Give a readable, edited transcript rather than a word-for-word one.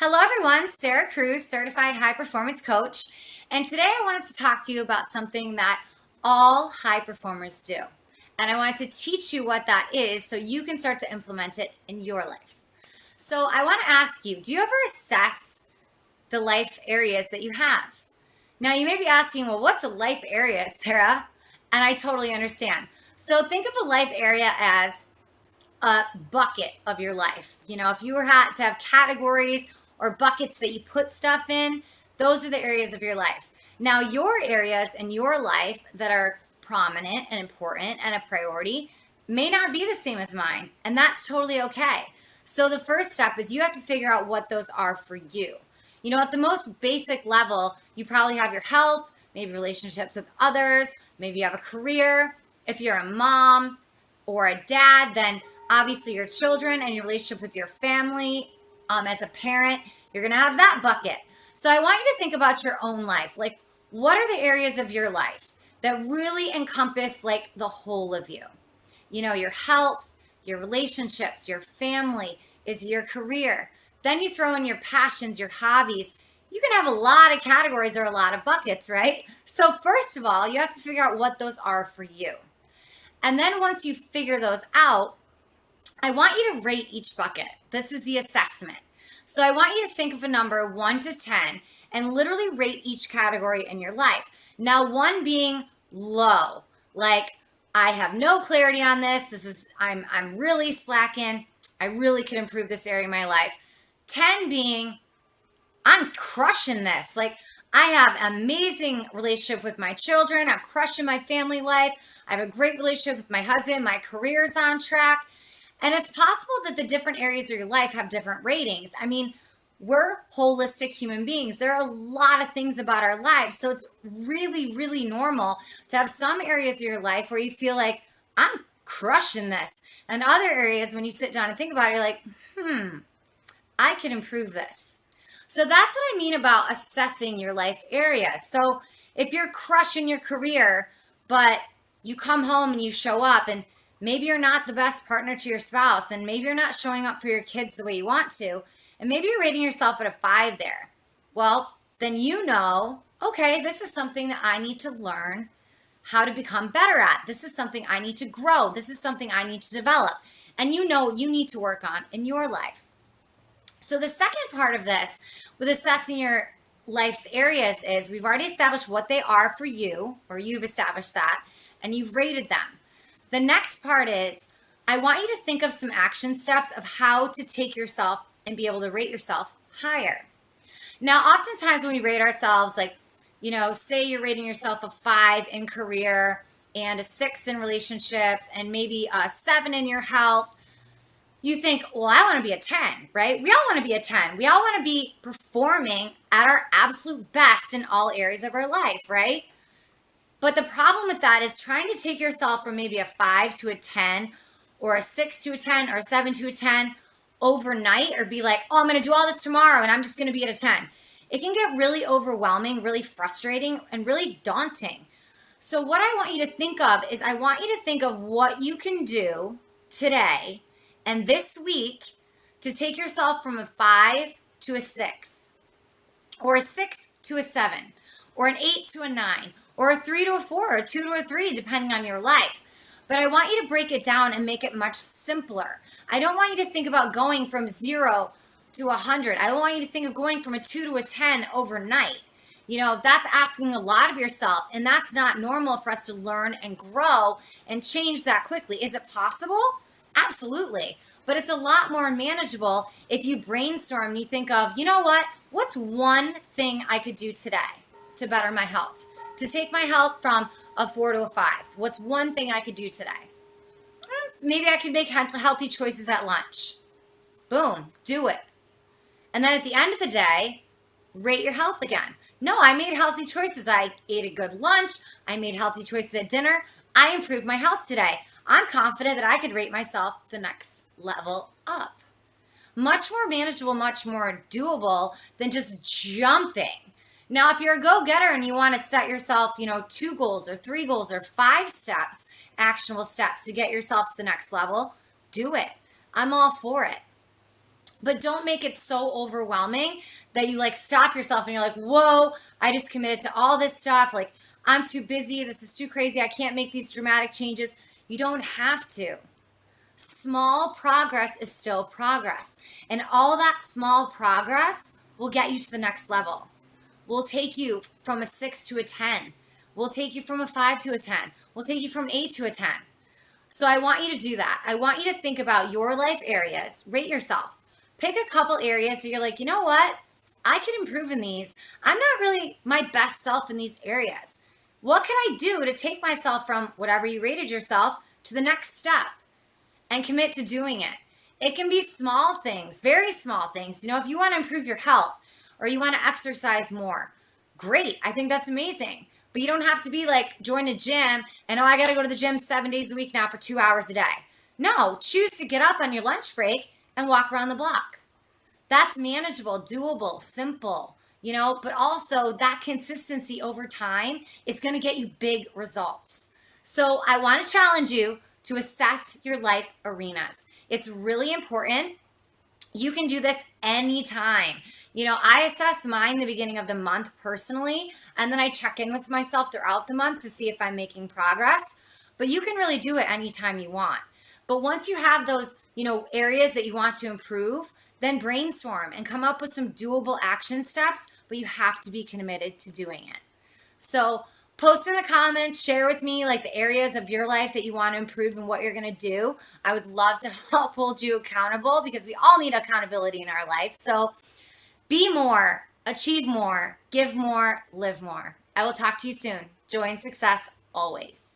Hello, everyone. Sarah Cruz, certified high performance coach. And today I wanted to talk to you about something that all high performers do. And I wanted to teach you what that is so you can start to implement it in your life. So I want to ask you, do you ever assess the life areas that you have? Now, you may be asking, well, what's a life area, Sarah? And I totally understand. So think of a life area as a bucket of your life. If you were had to have categories or buckets that you put stuff in, those are the areas of your life. Now, your areas in your life that are prominent and important and a priority may not be the same as mine, and that's totally okay. So, the first step is you have to figure out what those are for you. At the most basic level, you probably have your health, maybe relationships with others, maybe you have a career. If you're a mom or a dad, then obviously your children and your relationship with your family. As a parent, you're going to have that bucket. So I want you to think about your own life. Like, what are the areas of your life that really encompass like the whole of you? Your health, your relationships, your family, is your career. Then you throw in your passions, your hobbies. You can have a lot of categories or a lot of buckets, right? So first of all, you have to figure out what those are for you. And then once you figure those out, I want you to rate each bucket. This is the assessment. So I want you to think of a number 1 to 10 and literally rate each category in your life. Now, 1 being low, like I have no clarity on this. I'm really slacking. I really could improve this area of my life. 10 being I'm crushing this. Like I have amazing relationship with my children. I'm crushing my family life. I have a great relationship with my husband. My career is on track. And it's possible that the different areas of your life have different ratings. I mean, we're holistic human beings. There are a lot of things about our lives. So it's really, really normal to have some areas of your life where you feel like, I'm crushing this. And other areas, when you sit down and think about it, you're like, I can improve this. So that's what I mean about assessing your life areas. So if you're crushing your career, but you come home and you show up and maybe you're not the best partner to your spouse, and maybe you're not showing up for your kids the way you want to, and maybe you're rating yourself at a 5 there. Well, then okay, this is something that I need to learn how to become better at. This is something I need to grow. This is something I need to develop. And you need to work on in your life. So the second part of this with assessing your life's areas is we've already established what they are for you, or you've established that, and you've rated them. The next part is I want you to think of some action steps of how to take yourself and be able to rate yourself higher. Now, oftentimes when we rate ourselves, like, say you're rating yourself a 5 in career and a 6 in relationships and maybe a 7 in your health, you think, well, I want to be a 10, right? We all want to be a 10. We all want to be performing at our absolute best in all areas of our life, right? But the problem with that is trying to take yourself from maybe a 5 to a 10 or a 6 to a 10 or a 7 to a 10 overnight, or be like, oh, I'm going to do all this tomorrow and I'm just going to be at a 10. It can get really overwhelming, really frustrating, and really daunting. So what I want you to think of is I want you to think of what you can do today and this week to take yourself from a 5 to a 6, or a 6 to a 7, or an 8 to a 9, or a 3 to a 4, or a 2 to a 3, depending on your life. But I want you to break it down and make it much simpler. I don't want you to think about going from 0 to 100. I want you to think of going from a 2 to a 10 overnight. That's asking a lot of yourself, and that's not normal for us to learn and grow and change that quickly. Is it possible? Absolutely. But it's a lot more manageable if you brainstorm and you think of, what's one thing I could do today to better my health, to take my health from a 4 to a 5? What's one thing I could do today? Maybe I could make healthy choices at lunch. Boom, do it. And then at the end of the day, rate your health again. No, I made healthy choices. I ate a good lunch. I made healthy choices at dinner. I improved my health today. I'm confident that I could rate myself the next level up. Much more manageable, much more doable than just jumping. Now, if you're a go-getter and you want to set yourself, 2 goals or 3 goals or 5 steps, actionable steps to get yourself to the next level, do it. I'm all for it. But don't make it so overwhelming that you like stop yourself and you're like, whoa, I just committed to all this stuff. Like, I'm too busy. This is too crazy. I can't make these dramatic changes. You don't have to. Small progress is still progress. And all that small progress will get you to the next level. Will take you from a 6 to a 10. Will take you from a 5 to a 10. Will take you from an 8 to a 10. So I want you to do that. I want you to think about your life areas. Rate yourself. Pick a couple areas where you're like, you know what? I could improve in these. I'm not really my best self in these areas. What can I do to take myself from whatever you rated yourself to the next step and commit to doing it? It can be small things, very small things. You know, if you want to improve your health or you want to exercise more, great. I think that's amazing. But you don't have to be like, join a gym and, oh, I got to go to the gym 7 days a week now for 2 hours a day. No, choose to get up on your lunch break and walk around the block. That's manageable, doable, simple, you know, but also that consistency over time is going to get you big results. So I want to challenge you to assess your life arenas. It's really important. You can do this anytime. You know, I assess mine the beginning of the month personally, and then I check in with myself throughout the month to see if I'm making progress. But you can really do it anytime you want. But once you have those, you know, areas that you want to improve, then brainstorm and come up with some doable action steps, but you have to be committed to doing it. So post in the comments, share with me like the areas of your life that you want to improve and what you're going to do. I would love to help hold you accountable because we all need accountability in our life. So be more, achieve more, give more, live more. I will talk to you soon. Joy and success always.